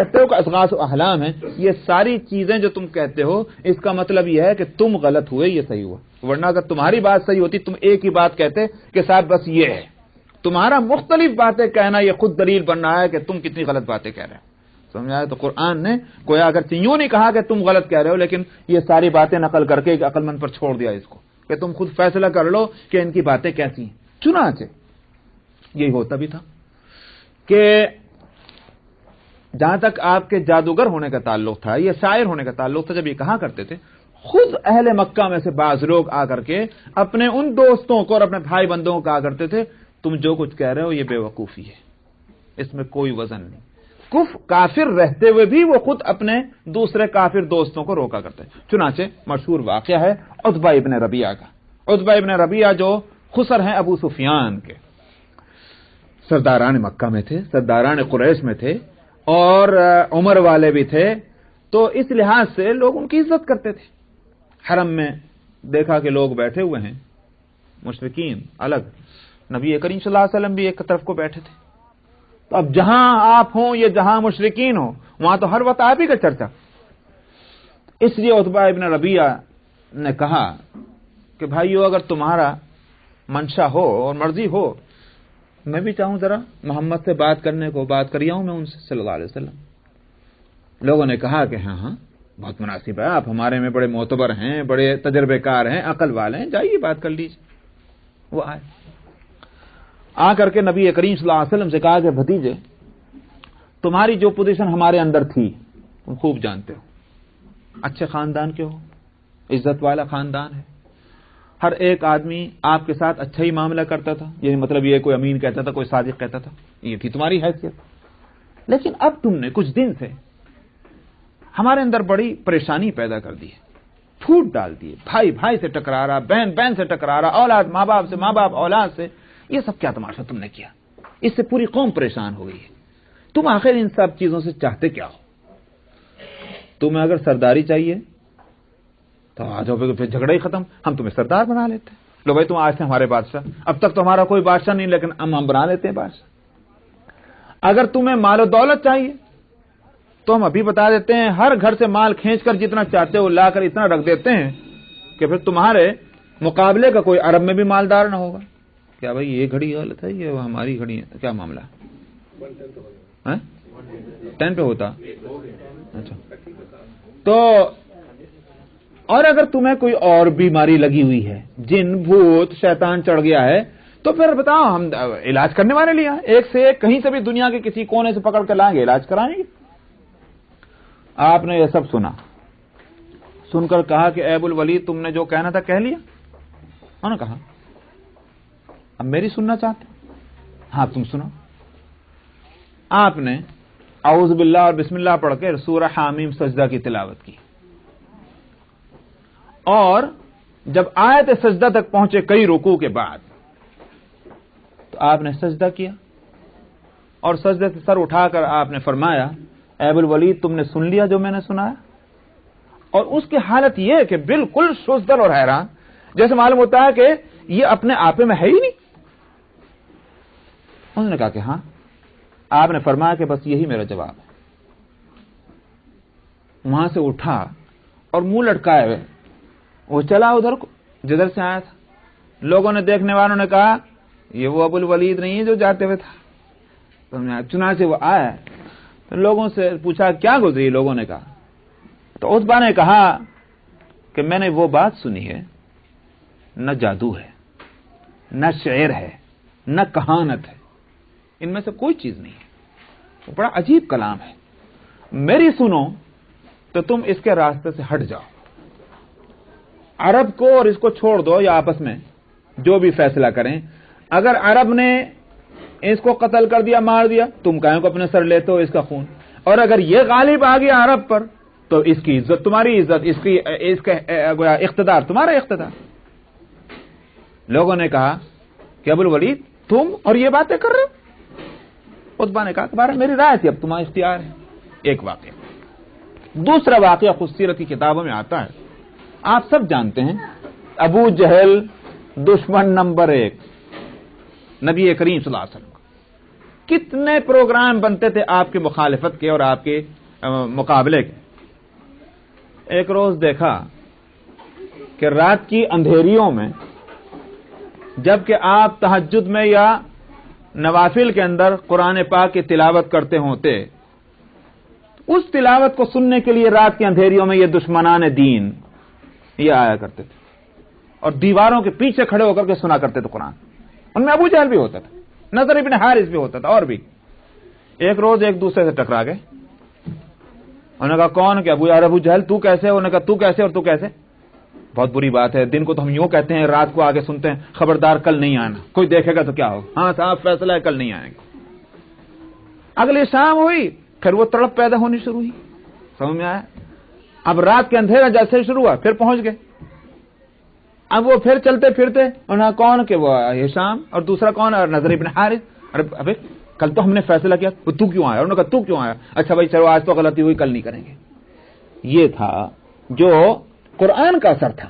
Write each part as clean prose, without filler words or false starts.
کہتے ہو کہ اصغاث احلام ہے، یہ ساری چیزیں جو تم کہتے ہو اس کا مطلب یہ ہے کہ تم غلط ہوئے، یہ صحیح ہوا، ورنہ اگر تمہاری بات صحیح ہوتی تم ایک ہی بات کہتے کہ صاحب بس یہ ہے، تمہارا مختلف باتیں کہنا یہ خود دلیل بن رہا ہے کہ تم کتنی غلط باتیں کہہ رہے ہو. سمجھا؟ تو قرآن نے کوئی اگر یوں نہیں کہا کہ تم غلط کہہ رہے ہو، لیکن یہ ساری باتیں نقل کر کے ایک عقل مند پر چھوڑ دیا اس کو کہ تم خود فیصلہ کر لو کہ ان کی باتیں کیسی ہیں. چنانچہ یہی ہوتا بھی تھا کہ جہاں تک آپ کے جادوگر ہونے کا تعلق تھا، یہ شاعر ہونے کا تعلق تھا، جب یہ کہا کرتے تھے خود اہل مکہ میں سے بعض لوگ آ کر کے اپنے ان دوستوں کو اور اپنے بھائی بندوں کو کہا کرتے تھے تم جو کچھ کہہ رہے ہو یہ بے وقوفی ہے، اس میں کوئی وزن نہیں. کافر رہتے ہوئے بھی وہ خود اپنے دوسرے کافر دوستوں کو روکا کرتے. چنانچہ مشہور واقعہ ہے عتبہ ابن ربیعہ کا. عتبہ ابن ربیعہ جو خسر ہیں ابو سفیان کے، سرداران مکہ میں تھے، سرداران قریش میں تھے اور عمر والے بھی تھے، تو اس لحاظ سے لوگ ان کی عزت کرتے تھے. حرم میں دیکھا کہ لوگ بیٹھے ہوئے ہیں مشرکین الگ، نبی کریم صلی اللہ علیہ وسلم بھی ایک طرف کو بیٹھے تھے. تو اب جہاں آپ ہوں یا جہاں مشرکین ہوں وہاں تو ہر وقت آپ ہی کا چرچا. اس لیے عتبہ ابن ربیعہ نے کہا کہ بھائیو اگر تمہارا منشا ہو اور مرضی ہو، میں بھی چاہوں ذرا محمد سے بات کرنے کو، بات کریا ہوں میں ان سے صلی اللہ علیہ وسلم. لوگوں نے کہا کہ ہاں ہاں بہت مناسب ہے، آپ ہمارے میں بڑے معتبر ہیں، بڑے تجربے کار ہیں، عقل والے ہیں، جائیے بات کر لیجیے. وہ آئے، آ کر کے نبی کریم صلی اللہ علیہ وسلم سے کہا کہ بھتیجے تمہاری جو پوزیشن ہمارے اندر تھی تم خوب جانتے ہو، اچھے خاندان کے ہو، عزت والا خاندان ہے، ہر ایک آدمی آپ کے ساتھ اچھا ہی معاملہ کرتا تھا، یعنی مطلب یہ کوئی امین کہتا تھا، کوئی صادق کہتا تھا، یہ تھی تمہاری حیثیت. لیکن اب تم نے کچھ دن سے ہمارے اندر بڑی پریشانی پیدا کر دی ہے، پھوٹ ڈال دی ہے، بھائی بھائی سے ٹکرا رہا، بہن بہن سے ٹکرا رہا، اولاد ماں باپ سے، ماں باپ اولاد سے. یہ سب کیا تماشا تم نے کیا؟ اس سے پوری قوم پریشان ہو گئی ہے. تم آخر ان سب چیزوں سے چاہتے کیا ہو؟ تمہیں اگر سرداری چاہیے تو آ جاؤ، پھر جھگڑا ہی ختم، ہم تمہیں سردار بنا لیتے. لو بھائی تم آج سے ہمارے بادشاہ، اب تک تو ہمارا کوئی بادشاہ نہیں لیکن ہم بنا لیتے ہیں بادشاہ. اگر تمہیں مال و دولت چاہیے تو ہم ابھی بتا دیتے ہیں، ہر گھر سے مال کھینچ کر جتنا چاہتے ہو لا کر اتنا رکھ دیتے ہیں کہ پھر تمہارے مقابلے کا کوئی عرب میں بھی مالدار نہ ہوگا. کیا بھائی یہ گھڑی غلط ہے، یہ ہماری گھڑی ہے، کیا معاملہ ہے؟ 10 پہ ہوتا. اچھا تو اور اگر تمہیں کوئی اور بیماری لگی ہوئی ہے، جن بھوت شیطان چڑھ گیا ہے، تو پھر بتاؤ ہم علاج کرنے والے لیا، ایک سے ایک کہیں سے بھی دنیا کے کسی کونے سے پکڑ کے لائیں گے، علاج کرائیں گے. آپ نے یہ سب سنا، سن کر کہا کہ اے ابو الولید تم نے جو کہنا تھا کہہ لیا. انہوں نے کہا اب میری سننا چاہتے؟ ہاں تم سنو. آپ نے اعوذ باللہ اور بسم اللہ پڑھ کے سورہ حامیم سجدہ کی تلاوت کی، اور جب آیت سجدہ تک پہنچے کئی رکوع کے بعد تو آپ نے سجدہ کیا، اور سجدے سے سر اٹھا کر آپ نے فرمایا اے ابو الولید تم نے سن لیا جو میں نے سنایا. اور اس کی حالت یہ کہ بالکل شزدل اور حیران، جیسے معلوم ہوتا ہے کہ یہ اپنے آپے میں ہے ہی نہیں. انہوں نے کہا کہ ہاں. آپ نے فرمایا کہ بس یہی میرا جواب ہے. وہاں سے اٹھا اور منہ لٹکائے ہوئے وہ چلا ادھر کو جدھر سے آیا تھا. لوگوں نے، دیکھنے والوں نے کہا یہ وہ ابو الولید نہیں ہے جو جاتے ہوئے تھا. چنانچہ وہ آیا تو لوگوں سے پوچھا کیا گزری؟ لوگوں نے کہا تو عتبہ نے کہا کہ میں نے وہ بات سنی ہے، نہ جادو ہے، نہ شعر ہے، نہ کہانت ہے، ان میں سے کوئی چیز نہیں ہے. وہ بڑا عجیب کلام ہے، میری سنو تو تم اس کے راستے سے ہٹ جاؤ. عرب کو اور اس کو چھوڑ دو، یا آپس میں جو بھی فیصلہ کریں. اگر عرب نے اس کو قتل کر دیا، مار دیا، تم کہیں کو اپنے سر لیتے ہو اس کا خون، اور اگر یہ غالب آ گیا عرب پر تو اس کی عزت تمہاری عزت، اس کا اقتدار تمہارا اقتدار. لوگوں نے کہا کہ ابو الولید تم اور یہ باتیں کر رہے ہو؟ عتبہ نے کہا کہ بارہ میری رائے تھی، اب تمہارا اختیار ہے. ایک واقعہ. دوسرا واقعہ خود سیرت کی کتابوں میں آتا ہے، آپ سب جانتے ہیں، ابو جہل دشمن نمبر 1 نبی کریم صلی اللہ علیہ وسلم. کتنے پروگرام بنتے تھے آپ کی مخالفت کے اور آپ کے مقابلے کے. ایک روز دیکھا کہ رات کی اندھیریوں میں جبکہ آپ تہجد میں یا نوافل کے اندر قرآن پاک کی تلاوت کرتے ہوتے، اس تلاوت کو سننے کے لیے رات کی اندھیریوں میں یہ دشمنان دین یہ آیا کرتے تھے اور دیواروں کے پیچھے کھڑے ہو کر کے سنا کرتے تھے قرآن. ان میں ابو جہل بھی ہوتا تھا، نضر ابن حارث بھی ہوتا تھا، اور بھی. ایک روز ایک دوسرے سے ٹکرا گئے. انہوں نے کہا کون؟ کہ ابو جہل تو کیسے؟ انہوں نے کہا تو کیسے اور تو کیسے؟ بہت بری بات ہے، دن کو تو ہم یوں کہتے ہیں، رات کو آگے سنتے ہیں خبردار کل نہیں آنا، کوئی دیکھے گا تو کیا ہوگا. ہاں صاحب فیصلہ ہے کل نہیں آئیں گے. اگلی شام ہوئی، پھر وہ تڑپ پیدا ہونی شروع ہوئی. سمجھ میں آیا؟ اب رات کے اندھیرا جیسے شروع ہوا پھر پہنچ گئے. اب وہ پھر چلتے پھرتے انہوں نے کون کہ وہ ہشام اور دوسرا کون اور نضر ابن حارث. ارے ابے کل تو ہم نے فیصلہ کیا، تو کیوں آیا؟ انہوں نے کہا تو کیوں آیا؟ اچھا بھائی چلو آج تو غلطی ہوئی، کل نہیں کریں گے. یہ تھا جو قرآن کا اثر تھا.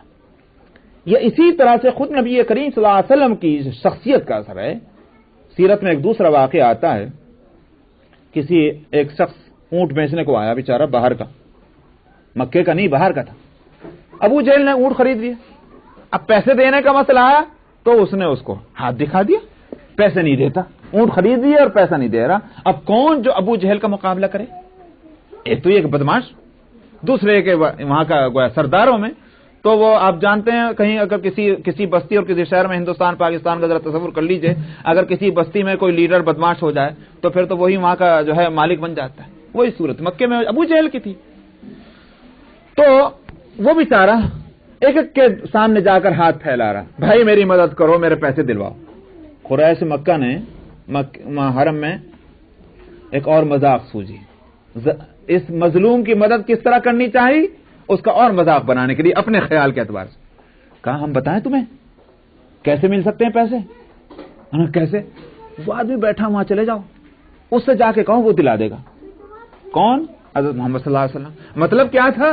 یہ اسی طرح سے خود نبی کریم صلی اللہ علیہ وسلم کی شخصیت کا اثر ہے. سیرت میں ایک دوسرا واقعہ آتا ہے، کسی ایک شخص اونٹ بیچنے کو آیا بیچارہ، باہر کا، مکے کا نہیں باہر کا تھا. ابو جہل نے اونٹ خرید لیا. اب پیسے دینے کا مسئلہ آیا تو اس نے اس کو ہاتھ دکھا دیا، پیسے نہیں دیتا. اونٹ خرید لیا اور پیسہ نہیں دے رہا. اب کون جو ابو جہل کا مقابلہ کرے؟ ایک تو یہ بدماش، دوسرے کے وہاں کا سرداروں میں تو وہ آپ جانتے ہیں کہیں اگر کسی بستی اور کسی شہر میں، ہندوستان پاکستان کا ذرا تصور کر لیجئے، اگر کسی بستی میں کوئی لیڈر بدماش ہو جائے تو پھر تو وہی وہاں کا جو ہے مالک بن جاتا ہے. وہی صورت مکے میں ابو جہل کی تھی. تو وہ بیچارہ ایک ایک کے سامنے جا کر ہاتھ پھیلا رہا، بھائی میری مدد کرو، میرے پیسے دلواؤ. قریش مکہ نے حرم میں ایک اور مذاق سوجی، اس مظلوم کی مدد کس طرح کرنی چاہیے اس کا اور مذاق بنانے کے لیے اپنے خیال کے اعتبار سے. کہا ہم بتائیں تمہیں کیسے مل سکتے ہیں پیسے؟ کیسے؟ وہ آدمی بیٹھا وہاں، چلے جاؤ اس سے جا کے کہو، وہ دلا دے گا. کون؟ حضرت محمد صلی اللہ علیہ وسلم. مطلب کیا تھا؟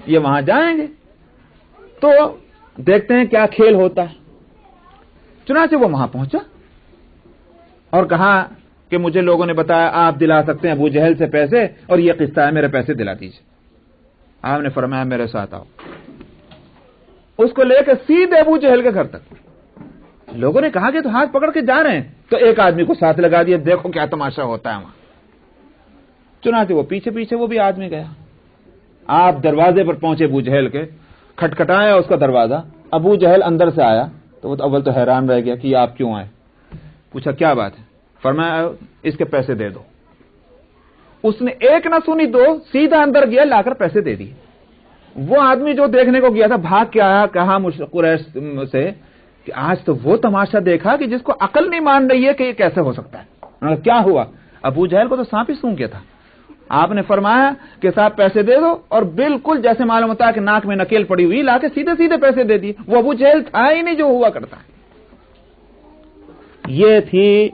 یہ وہاں جائیں گے تو دیکھتے ہیں کیا کھیل ہوتا ہے. چنانچہ وہ وہاں پہنچا اور کہا کہ مجھے لوگوں نے بتایا آپ دلا سکتے ہیں ابو جہل سے پیسے، اور یہ قصہ ہے، میرے پیسے دلا دیجیے. آپ نے فرمایا میرے ساتھ آؤ. اس کو لے کے سیدھے ابو جہل کے گھر تک. لوگوں نے کہا کہ تو ہاتھ پکڑ کے جا رہے ہیں، تو ایک آدمی کو ساتھ لگا دیا، دیکھو کیا تماشا ہوتا ہے وہاں. چنانچہ وہ پیچھے پیچھے وہ بھی آدمی گیا. آپ دروازے پر پہنچے ابو جہل کے، کھٹکھٹایا اس کا دروازہ. ابو جہل اندر سے آیا تو وہ اول تو حیران رہ گیا کہ آپ کیوں آئے. پوچھا کیا بات ہے؟ فرمایا اس کے پیسے دے دو. اس نے ایک نہ سنی دو، سیدھا اندر گیا، لا کر پیسے دے دیے. وہ آدمی جو دیکھنے کو گیا تھا بھاگ کے آیا، کہا قریش سے کہ آج تو وہ تماشا دیکھا کہ جس کو عقل نہیں مان رہی ہے کہ یہ کیسے ہو سکتا ہے. کیا ہوا؟ ابو جہل کو تو سانپ ہی سونگ گیا تھا. آپ نے فرمایا کہ صاحب پیسے دے دو، اور بالکل جیسے معلوم ہوتا ہے کہ ناک میں نکیل پڑی ہوئی، لا کے سیدھے سیدھے پیسے دے دیے. وہ ابو جہل تھا ہی نہیں جو ہوا کرتا ہے. یہ تھی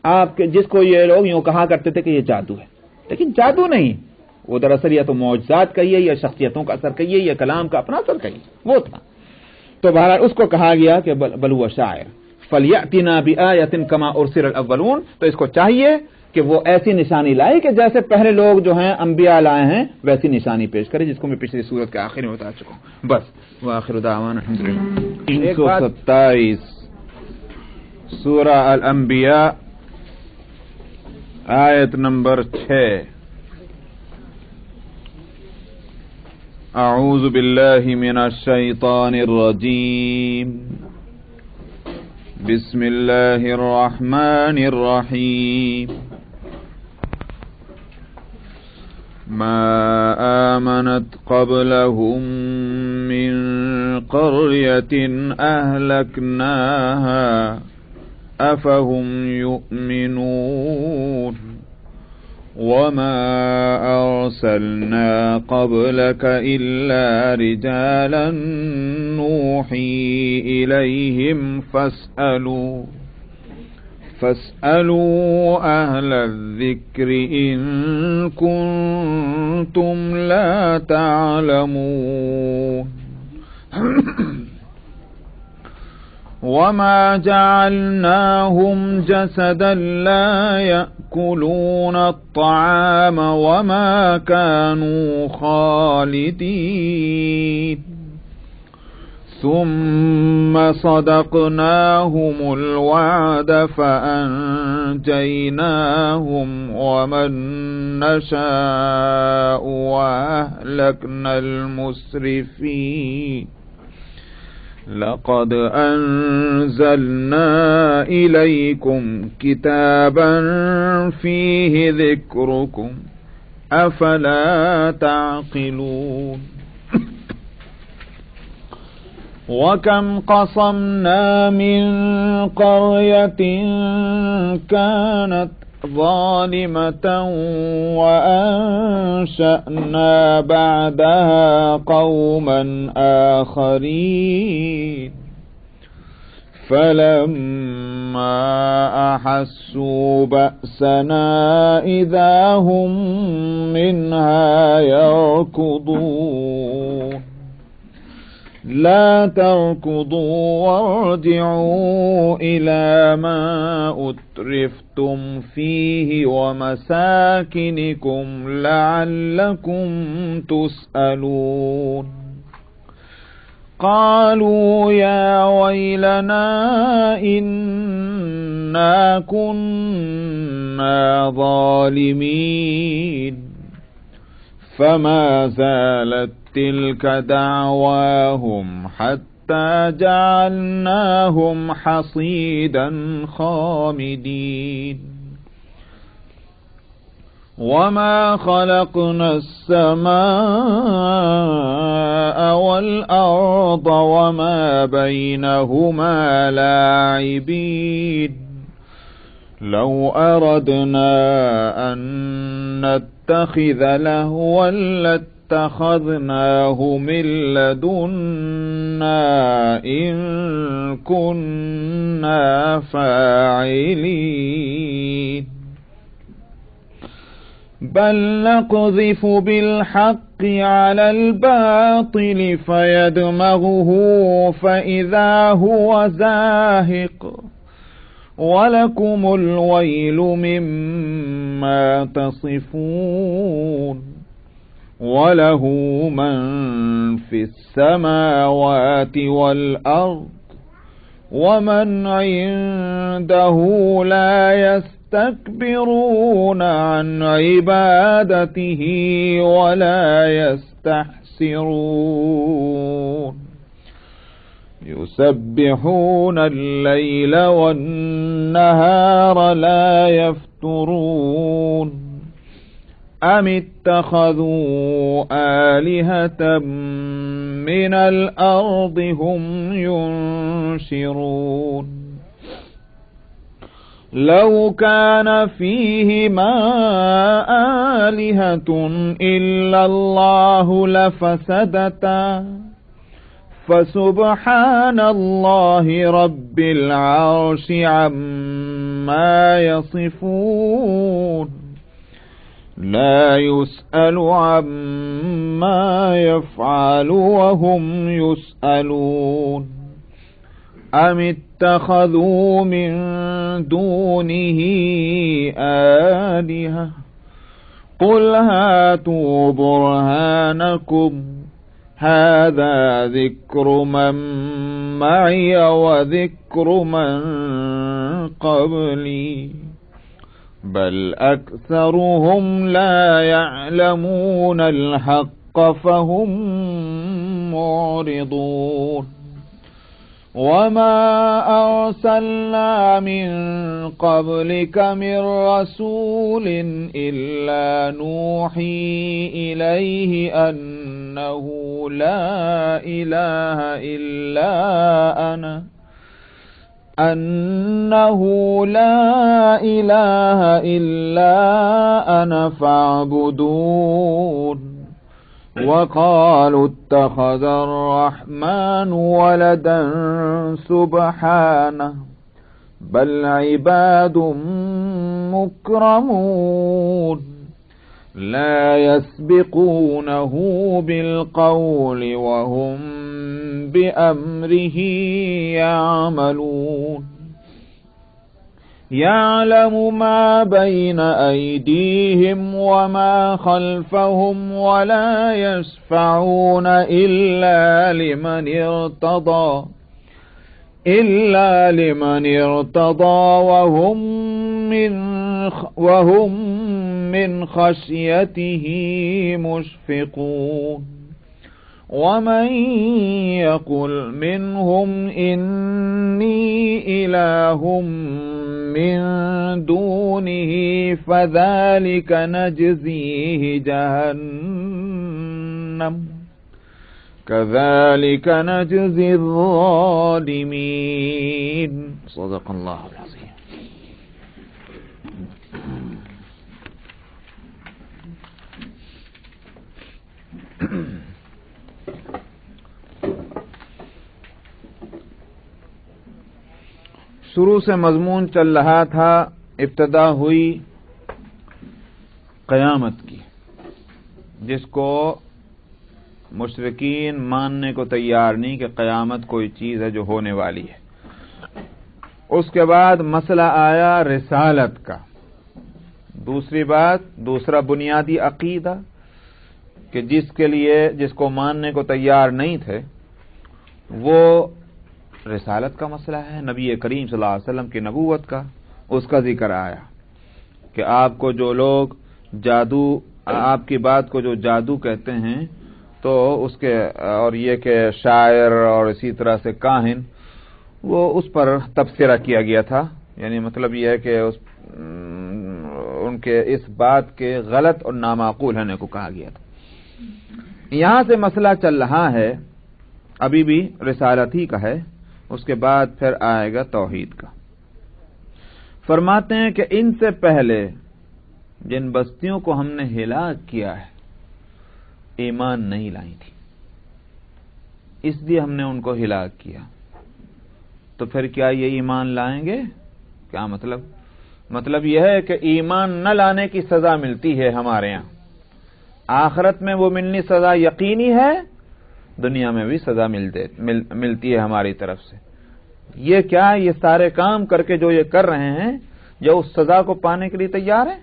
آپ کے جس کو یہ لوگ یوں کہا کرتے تھے کہ یہ جادو ہے، لیکن جادو نہیں، وہ دراصل یا تو معجزات کہیے یا شخصیتوں کا اثر کہیے یا کلام کا اپنا اثر کہیے، وہ تھا. تو بہرحال اس کو کہا گیا کہ بل هو شاعر فلیأتنا بآیۃ کما ارسل الاولون. تو اس کو چاہیے کہ وہ ایسی نشانی لائے کہ جیسے پہلے لوگ جو ہیں انبیاء لائے ہیں ویسی نشانی پیش کرے، جس کو میں پچھلی سورت کے آخر میں بتا چکا ہوں. بس وآخر دعوانا الحمدللہ. 127 سورہ الانبیاء آیت نمبر 6. اعوذ باللہ من الشیطان الرجیم. بسم اللہ الرحمن الرحیم. ما آمنت قبلهم من قرية أهلكناها أفهم يؤمنون وما أرسلنا قبلك إلا رجالا نوحي إليهم فاسألوا أهل الذكر إن كنتم لا تعلمون. وما جعلناهم جسدا لا يأكلون الطعام وما كانوا خالدين ثم صدقناهم الوعد فأنجيناهم ومن نشاء وأهلكنا المسرفين لقد أنزلنا إليكم كتابا فيه ذكركم أفلا تعقلون وكم قصمنا من قرية كانت ظالمة وأنشأنا بعدها قوما آخرين فلما أحسوا بأسنا إذا هم منها يركضون لا تركضوا وارجعوا إلى ما أترفتم فيه ومساكنكم لعلكم تسألون قالوا يا ويلنا إنا كنا ظالمين فما زالت تلك دعواهم حتى جعلناهم حصيدا خامدين وما خلقنا السماء والأرض وما بينهما لاعبين لو أردنا أن نتخذ لهوا لاتخذناه من لدنا إن كنا فاعلين بل نقذف بالحق على الباطل فيدمغه فإذا هو زاهق ولكم الويل مما تصفون وله من في السماوات والأرض ومن عنده لا يستكبرون عن عبادته ولا يستحسرون يسبحون الليل والنهار لا يفترون أم اتخذوا آلهة من الأرض هم ينشرون لو كان فيهما آلهة إلا الله لفسدتا فسبحان الله رب العرش عما يصفون لا يسأل عما يفعل وهم يسألون أم اتخذوا من دونه آلهة قل هاتوا برهانكم هذا ذكر من معي وذكر من قبلي بل أكثرهم لا يعلمون الحق فهم معرضون وما أرسلنا من قبلك من رسول إلا نوحي إليه أنه لا إله إلا أنا فاعبدون وقالوا اتخذ الرحمن ولدا سبحانه بل عباد مكرمون لا يسبقونه بالقول وهم بأمره يعملون يعلم ما بين أيديهم وما خلفهم ولا يشفعون إلا لمن ارتضى وهم من خشيته مشفقون ومن يقل منهم إني إله من دونه فذلك نجزيه جهنم كذلك نجزي الظالمين. صدق الله العظيم. شروع سے مضمون چل رہا تھا، ابتدا ہوئی قیامت کی، جس کو مشرکین ماننے کو تیار نہیں کہ قیامت کوئی چیز ہے جو ہونے والی ہے۔ اس کے بعد مسئلہ آیا رسالت کا، دوسری بات، دوسرا بنیادی عقیدہ کہ جس کو ماننے کو تیار نہیں تھے وہ رسالت کا مسئلہ ہے، نبی کریم صلی اللہ علیہ وسلم کی نبوت کا، اس کا ذکر آیا کہ آپ کو جو لوگ آپ کی بات کو جو جادو کہتے ہیں تو اس کے، اور یہ کہ شاعر اور اسی طرح سے کاہن، وہ اس پر تبصرہ کیا گیا تھا، یعنی مطلب یہ ہے کہ ان کے اس بات کے غلط اور نامعقول ہونے کو کہا گیا تھا۔ یہاں سے مسئلہ چل رہا ہے، ابھی بھی رسالت ہی کا ہے، اس کے بعد پھر آئے گا توحید کا۔ فرماتے ہیں کہ ان سے پہلے جن بستیوں کو ہم نے ہلاک کیا ہے ایمان نہیں لائی تھی، اس لیے ہم نے ان کو ہلاک کیا، تو پھر کیا یہ ایمان لائیں گے؟ کیا مطلب یہ ہے کہ ایمان نہ لانے کی سزا ملتی ہے ہمارے یہاں، آخرت میں وہ ملنی سزا یقینی ہے، دنیا میں بھی سزا ملتی ہے ہماری طرف سے۔ یہ کیا، یہ سارے کام کر کے جو یہ کر رہے ہیں، جو اس سزا کو پانے کے لیے تیار ہیں،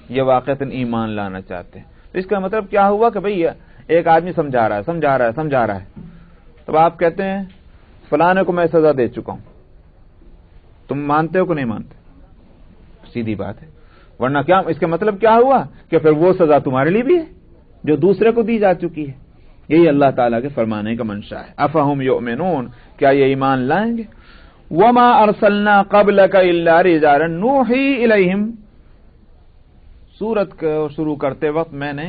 یہ واقعتاً ایمان لانا چاہتے ہیں۔ اس کا مطلب کیا ہوا کہ بھئی ایک آدمی سمجھا رہا ہے، تو آپ کہتے ہیں فلانے کو میں سزا دے چکا ہوں، تم مانتے ہو کہ نہیں مانتے؟ سیدھی بات ہے، ورنہ کیا اس کا مطلب کیا ہوا کہ پھر وہ سزا تمہارے لیے بھی ہے جو دوسرے کو دی جا چکی ہے۔ یہی اللہ تعالیٰ کے فرمانے کا منشا ہے، افہم یؤمنون، کیا یہ ایمان لائیں گے؟ وما ارسلنا قبلک الا رجالا نوحی الیہم، سورت کو شروع کرتے وقت میں نے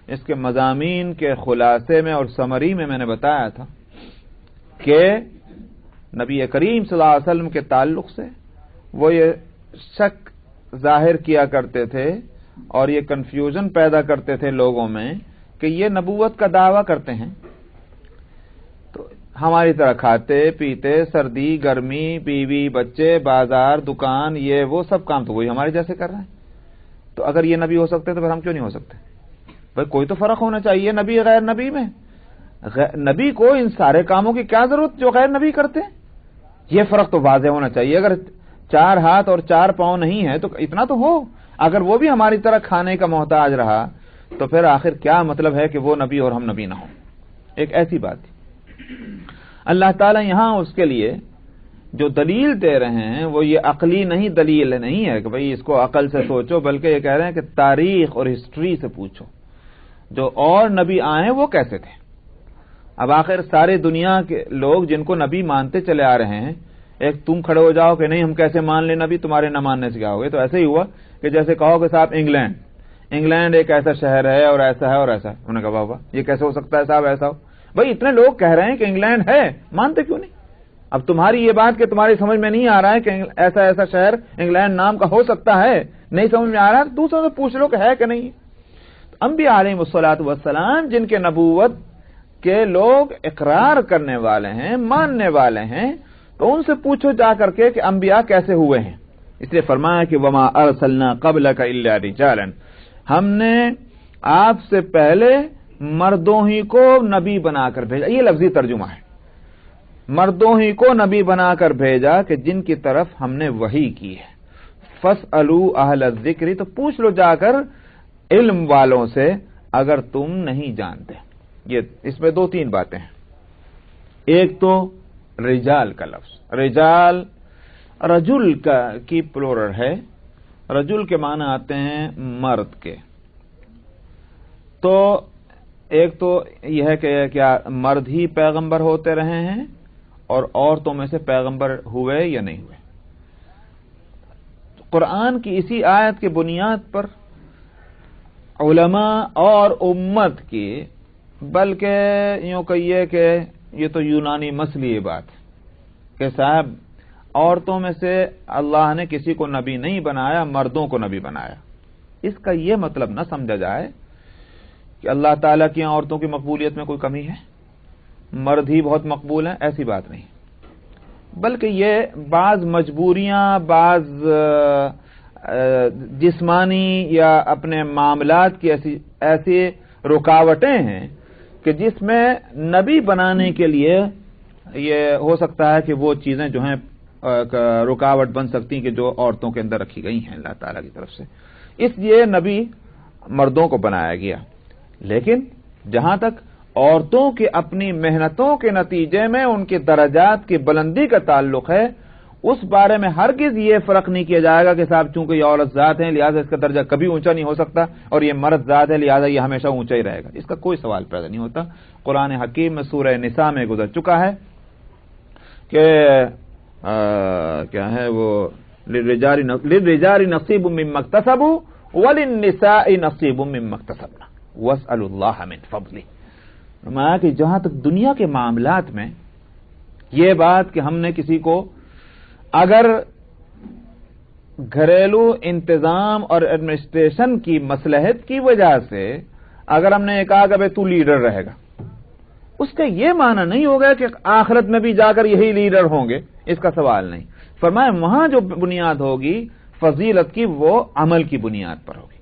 اس کے مضامین کے خلاصے میں اور سمری میں نے بتایا تھا کہ نبی کریم صلی اللہ علیہ وسلم کے تعلق سے وہ یہ شک ظاہر کیا کرتے تھے اور یہ کنفیوژن پیدا کرتے تھے لوگوں میں کہ یہ نبوت کا دعویٰ کرتے ہیں تو ہماری طرح کھاتے پیتے، سردی گرمی، بیوی بچے، بازار دکان، یہ وہ سب کام تو وہی ہمارے جیسے کر رہے ہیں، تو اگر یہ نبی ہو سکتے تو پھر ہم کیوں نہیں ہو سکتے؟ بھائی کوئی تو فرق ہونا چاہیے نبی غیر نبی میں۔ نبی کو ان سارے کاموں کی کیا ضرورت جو غیر نبی کرتے ہیں؟ یہ فرق تو واضح ہونا چاہیے۔ اگر 4 ہاتھ اور 4 پاؤں نہیں ہے تو اتنا تو ہو، اگر وہ بھی ہماری طرح کھانے کا محتاج رہا تو پھر آخر کیا مطلب ہے کہ وہ نبی اور ہم نبی نہ ہوں؟ ایک ایسی بات تھی۔ اللہ تعالیٰ یہاں اس کے لیے جو دلیل دے رہے ہیں وہ یہ عقلی نہیں، دلیل نہیں ہے کہ بھئی اس کو عقل سے سوچو، بلکہ یہ کہہ رہے ہیں کہ تاریخ اور ہسٹری سے پوچھو جو اور نبی آئے وہ کیسے تھے۔ اب آخر ساری دنیا کے لوگ جن کو نبی مانتے چلے آ رہے ہیں، ایک تم کھڑے ہو جاؤ کہ نہیں ہم کیسے مان لیں نبی، تمہارے نہ ماننے سے کیا ہوگا؟ تو ایسے ہی ہوا کہ جیسے کہو کہ صاحب انگلینڈ ایک ایسا شہر ہے اور ایسا ہے اور ایسا ہے، انہوں نے کہا بابا یہ کیسے ہو سکتا ہے صاحب، ایسا ہو؟ بھائی اتنے لوگ کہہ رہے ہیں کہ انگلینڈ ہے، مانتے کیوں نہیں؟ اب تمہاری یہ بات کہ تمہاری سمجھ میں نہیں آ رہا ہے کہ ایسا شہر انگلینڈ نام کا ہو سکتا ہے، نہیں سمجھ میں آ رہا ہے، دوسروں سے پوچھ لو کہ ہے کہ نہیں۔ انبیاء علیہ الصلوۃ والسلام جن کے نبوت کے لوگ اقرار کرنے والے ہیں، ماننے والے ہیں، تو ان سے پوچھو جا کر کے کہ انبیاء کیسے ہوئے ہیں۔ اس لیے فرمایا کہ وما ارسلنا قبلک الا رجالا، ہم نے آپ سے پہلے مردوں ہی کو نبی بنا کر بھیجا. یہ لفظی ترجمہ ہے. مردوں ہی کو نبی بنا کر بھیجا کہ جن کی طرف ہم نے وحی کی ہے. فاسألوا اہل الذکر، تو پوچھ لو جا کر علم والوں سے اگر تم نہیں جانتے. یہ اس میں دو تین باتیں ہیں. ایک تو رجال کا لفظ، رجال رجل کی پلورل ہے. رجل کے معنی آتے ہیں مرد کے. تو ایک تو یہ ہے کہ کیا مرد ہی پیغمبر ہوتے رہے ہیں اور عورتوں میں سے پیغمبر ہوئے یا نہیں ہوئے. قرآن کی اسی آیت کی بنیاد پر علماء اور امت کی، بلکہ یوں کہیے کہ یہ تو یونانی مسئلے بات کہ صاحب عورتوں میں سے اللہ نے کسی کو نبی نہیں بنایا، مردوں کو نبی بنایا. اس کا یہ مطلب نہ سمجھا جائے کہ اللہ تعالیٰ کی عورتوں کی مقبولیت میں کوئی کمی ہے، مرد ہی بہت مقبول ہیں، ایسی بات نہیں. بلکہ یہ بعض مجبوریاں، بعض جسمانی یا اپنے معاملات کی ایسی رکاوٹیں ہیں کہ جس میں نبی بنانے کے لیے یہ ہو سکتا ہے کہ وہ چیزیں جو ہیں رکاوٹ بن سکتی ہیں کہ جو عورتوں کے اندر رکھی گئی ہیں اللہ تعالیٰ کی طرف سے. اس لیے نبی مردوں کو بنایا گیا. لیکن جہاں تک عورتوں کی اپنی محنتوں کے نتیجے میں ان کے درجات کی بلندی کا تعلق ہے، اس بارے میں ہرگز یہ فرق نہیں کیا جائے گا کہ صاحب چونکہ یہ عورت ذات ہے لہذا اس کا درجہ کبھی اونچا نہیں ہو سکتا اور یہ مرد ذات ہے لہذا یہ ہمیشہ اونچا ہی رہے گا. اس کا کوئی سوال پیدا نہیں ہوتا. قرآن حکیم میں سورہ نساء میں گزر چکا ہے کہ کیا ہے وہ للرجال نصیب مما اکتسبوا وللنساء نصیب مما اکتسبن واسألوا اللہ من فضلہ. فرمایا کہ جہاں تک دنیا کے معاملات میں یہ بات کہ ہم نے کسی کو اگر گھریلو انتظام اور ایڈمنسٹریشن کی مصلحت کی وجہ سے اگر ہم نے کہا کہ تو لیڈر رہے گا، اس کا یہ معنی نہیں ہوگا کہ آخرت میں بھی جا کر یہی لیڈر ہوں گے. اس کا سوال نہیں. فرمایا وہاں جو بنیاد ہوگی فضیلت کی وہ عمل کی بنیاد پر ہوگی.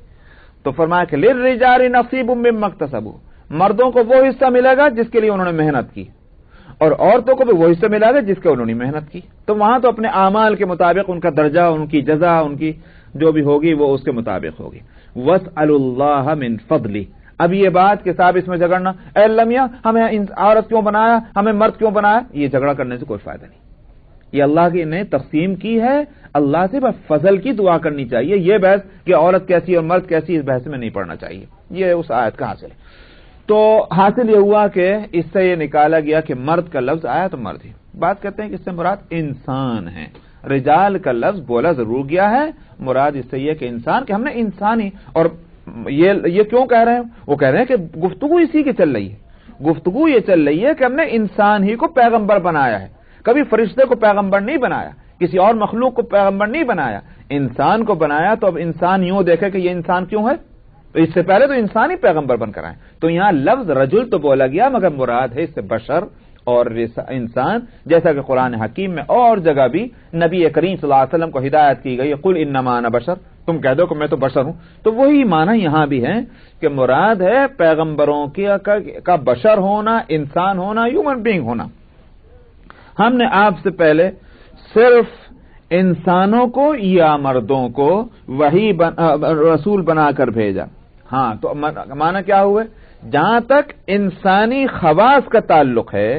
تو فرمایا کہ للرجال نصیب مما اکتسبوا، مردوں کو وہ حصہ ملے گا جس کے لیے انہوں نے محنت کی اور عورتوں کو بھی وہ حصہ ملے گا جس کے انہوں نے محنت کی. تو وہاں تو اپنے اعمال کے مطابق ان کا درجہ، ان کی جزا، ان کی جو بھی ہوگی وہ اس کے مطابق ہوگی. واسألوا اللہ من فضلہ. اب یہ بات کہ صاحب اس میں جھگڑنا، اے اللہ میاں ہمیں عورت کیوں بنایا، ہمیں مرد کیوں بنایا، یہ جھگڑا کرنے سے کوئی فائدہ نہیں. یہ اللہ کی نے تقسیم کی ہے، اللہ سے بس فضل کی دعا کرنی چاہیے. یہ بحث کہ عورت کیسی اور مرد کیسی، اس بحث میں نہیں پڑنا چاہیے. یہ اس آیت کا حاصل ہے. تو حاصل یہ ہوا کہ اس سے یہ نکالا گیا کہ مرد کا لفظ آیا تو مرد ہی. بات کرتے ہیں کہ اس سے مراد انسان ہے. رجال کا لفظ بولا ضرور گیا ہے، مراد اس سے یہ کہ انسان، کہ ہم نے انسانی. اور یہ کیوں کہہ رہے ہیں؟ وہ کہہ رہے ہیں کہ گفتگو اسی کی چل رہی ہے. گفتگو یہ چل رہی ہے کہ ہم نے انسان ہی کو پیغمبر بنایا ہے. کبھی فرشتے کو پیغمبر نہیں بنایا، کسی اور مخلوق کو پیغمبر نہیں بنایا، انسان کو بنایا. تو اب انسان یوں دیکھے کہ یہ انسان کیوں ہے، تو اس سے پہلے تو انسان ہی پیغمبر بن کر آئے. تو یہاں لفظ رجل تو بولا گیا مگر مراد ہے اس سے بشر اور انسان، جیسا کہ قرآن حکیم میں اور جگہ بھی نبی کریم صلی اللہ علیہ وسلم کو ہدایت کی گئی، قل انما انا بشر، تم کہہ دو کہ میں تو بشر ہوں. تو وہی معنی یہاں بھی ہے کہ مراد ہے پیغمبروں کا بشر ہونا، انسان ہونا، ہیومن بینگ ہونا. ہم نے آپ سے پہلے صرف انسانوں کو یا مردوں کو وہی رسول بنا کر بھیجا. ہاں تو معنی کیا ہوئے؟ جہاں تک انسانی خواص کا تعلق ہے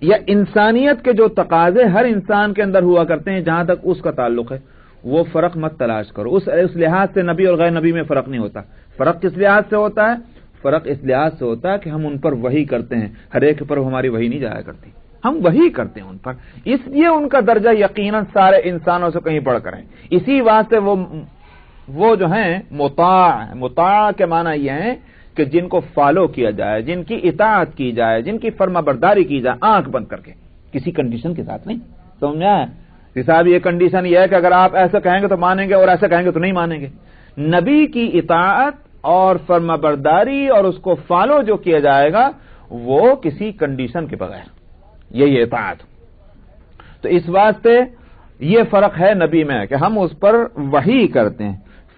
یا انسانیت کے جو تقاضے ہر انسان کے اندر ہوا کرتے ہیں، جہاں تک اس کا تعلق ہے وہ فرق مت تلاش کرو. اس لحاظ سے نبی اور غیر نبی میں فرق نہیں ہوتا. فرق کس لحاظ سے ہوتا ہے؟ فرق اس لحاظ سے ہوتا ہے کہ ہم ان پر وحی کرتے ہیں. ہر ایک پر ہماری وحی نہیں جایا کرتی، ہم وحی کرتے ہیں ان پر، اس لیے ان کا درجہ یقیناً سارے انسانوں سے کہیں بڑھ کر ہے. اسی واسطے وہ جو ہیں مطاع کے معنی یہ ہے کہ جن کو فالو کیا جائے، جن کی اطاعت کی جائے، جن کی فرما برداری کی جائے آنکھ بند کر کے، کسی کنڈیشن کے ساتھ نہیں. سمجھا ہے صاحب؟ یہ کنڈیشن یہ ہے کہ اگر آپ ایسا کہیں گے تو مانیں گے اور ایسا کہیں گے تو نہیں مانیں گے. نبی کی اطاعت اور فرما برداری اور اس کو فالو جو کیا جائے گا وہ کسی کنڈیشن کے بغیر، یہی اطاعت. تو اس واسطے یہ فرق ہے نبی میں کہ ہم اس پر وحی کرتے ہیں.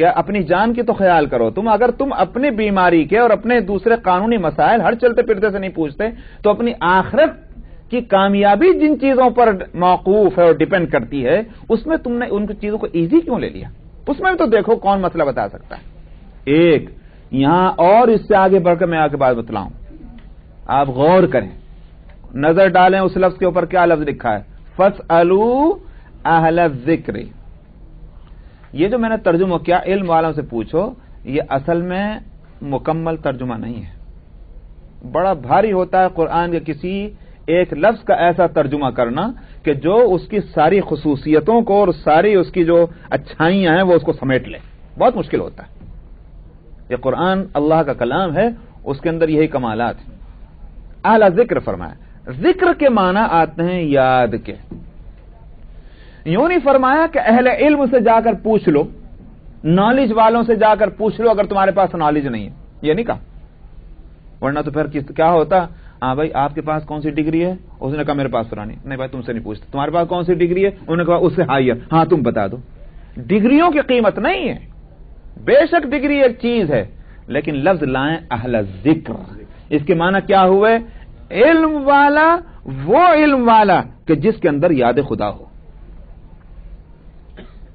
کہ اپنی جان کی تو خیال کرو تم، اگر تم اپنی بیماری کے اور اپنے دوسرے قانونی مسائل ہر چلتے پھرتے سے نہیں پوچھتے تو اپنی آخرت کی کامیابی جن چیزوں پر موقوف ہے اور ڈیپینڈ کرتی ہے اس میں تم نے ان چیزوں کو ایزی کیوں لے لیا؟ اس میں بھی تو دیکھو کون مسئلہ بتا سکتا ہے۔ ایک یہاں اور اس سے آگے بڑھ کر میں آگے بات بتلاؤں، آپ غور کریں، نظر ڈالیں اس لفظ کے اوپر کیا لفظ لکھا ہے، فَاسْأَلُوا أَهْلَ الذِّكْرِ۔ یہ جو میں نے ترجمہ کیا علم والوں سے پوچھو، یہ اصل میں مکمل ترجمہ نہیں ہے۔ بڑا بھاری ہوتا ہے قرآن کے کسی ایک لفظ کا ایسا ترجمہ کرنا کہ جو اس کی ساری خصوصیتوں کو اور ساری اس کی جو اچھائیاں ہیں وہ اس کو سمیٹ لے، بہت مشکل ہوتا ہے۔ یہ قرآن اللہ کا کلام ہے، اس کے اندر یہی کمالات ہیں۔ اعلی ذکر فرمایا، ذکر کے معنی آتے ہیں یاد کے، یوں نہیں فرمایا کہ اہل علم سے جا کر پوچھ لو، نالج والوں سے جا کر پوچھ لو اگر تمہارے پاس نالج نہیں ہے، یہ نہیں کہا۔ ورنہ تو پھر کیا ہوتا، ہاں بھائی آپ کے پاس کون سی ڈگری ہے؟ اس نے کہا میرے پاس پرانی، نہیں بھائی تم سے نہیں پوچھتے، تمہارے پاس کون سی ڈگری ہے؟ انہوں نے کہا اس سے ہائر، ہاں تم بتا دو۔ ڈگریوں کی قیمت نہیں ہے، بے شک ڈگری ایک چیز ہے، لیکن لفظ لائیں اہل ذکر، اس کے معنی کیا ہوئے؟ علم والا، وہ علم والا کہ جس کے اندر یاد خدا ہو۔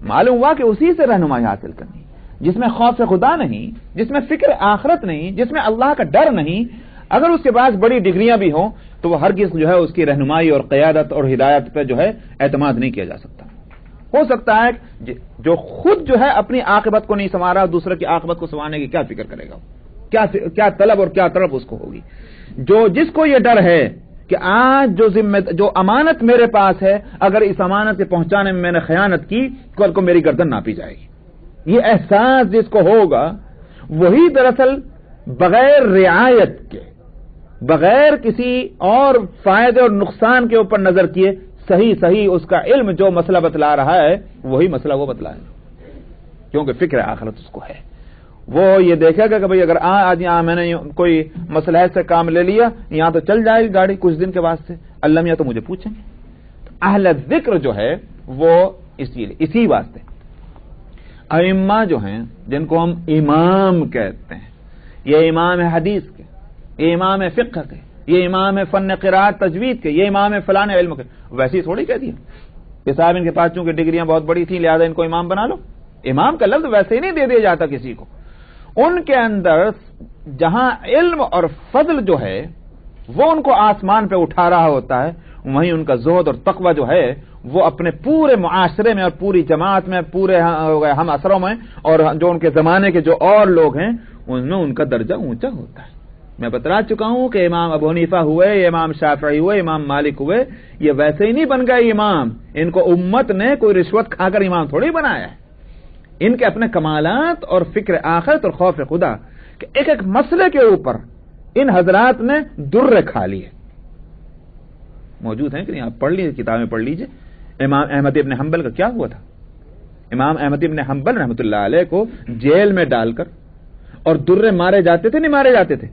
معلوم ہوا کہ اسی سے رہنمائی حاصل کرنی، جس میں خوف خدا نہیں، جس میں فکر آخرت نہیں، جس میں اللہ کا ڈر نہیں۔ اگر اس کے پاس بڑی ڈگریاں بھی ہوں تو وہ ہرگز جو ہے اس کی رہنمائی اور قیادت اور ہدایت پہ جو ہے اعتماد نہیں کیا جا سکتا۔ ہو سکتا ہے جو خود جو ہے اپنی عاقبت کو نہیں سنوارا، دوسرے کی عاقبت کو سنوارنے کی کیا فکر کرے گا، کیا طلب اور کیا طلب اس کو ہوگی۔ جس کو یہ ڈر ہے کہ آج جو امانت میرے پاس ہے، اگر اس امانت کے پہنچانے میں نے خیانت کی، کل کو میری گردن ناپی جائے گی، یہ احساس جس کو ہوگا، وہی دراصل بغیر رعایت کے، بغیر کسی اور فائدے اور نقصان کے اوپر نظر کیے صحیح اس کا علم جو مسئلہ بتلا رہا ہے وہی مسئلہ وہ بتلائے، کیونکہ فکر آخرت اس کو ہے۔ وہ یہ دیکھے گا کہ بھئی اگر آج یہاں میں نے کوئی مسئلہ سے کام لے لیا، یہاں تو چل جائے گی گاڑی کچھ دن کے واسطے، اللہ میاں تو مجھے پوچھیں گے۔ اہل ذکر جو ہے وہ اسی واسطے ائمہ جو ہیں جن کو ہم امام کہتے ہیں، یہ امام حدیث کے، یہ امام فقہ کے، یہ امام فن قراءت تجوید کے، یہ امام فلاں علم کے، ویسے ہی تھوڑی کہہ دیا کہ صاحب ان کے پاس چونکہ ڈگریاں بہت بڑی تھیں لہذا ان کو امام بنا لو۔ امام کا لفظ ویسے ہی نہیں دے دیا جاتا کسی کو، ان کے اندر جہاں علم اور فضل جو ہے وہ ان کو آسمان پہ اٹھا رہا ہوتا ہے، وہیں ان کا زہد اور تقوی جو ہے وہ اپنے پورے معاشرے میں اور پوری جماعت میں، پورے ہم اثروں میں، اور جو ان کے زمانے کے جو اور لوگ ہیں ان میں ان کا درجہ اونچا ہوتا ہے۔ میں بتلا چکا ہوں کہ امام ابو حنیفہ ہوئے، امام شافعی ہوئے، امام مالک ہوئے، یہ ویسے ہی نہیں بن گئے امام، ان کو امت نے کوئی رشوت کھا کر امام تھوڑی بنایا ہے۔ ان کے اپنے کمالات اور فکر آخرت اور خوف خدا کہ ایک ایک مسئلے کے اوپر ان حضرات نے در کھا لیے، موجود ہیں کہ نہیں؟ آپ پڑھ لیجیے، کتابیں پڑھ لیجیے۔ امام احمد ابن حنبل کا کیا ہوا تھا؟ امام احمد ابن حنبل رحمۃ اللہ علیہ کو جیل میں ڈال کر اور درے مارے جاتے تھے، نہیں مارے جاتے تھے؟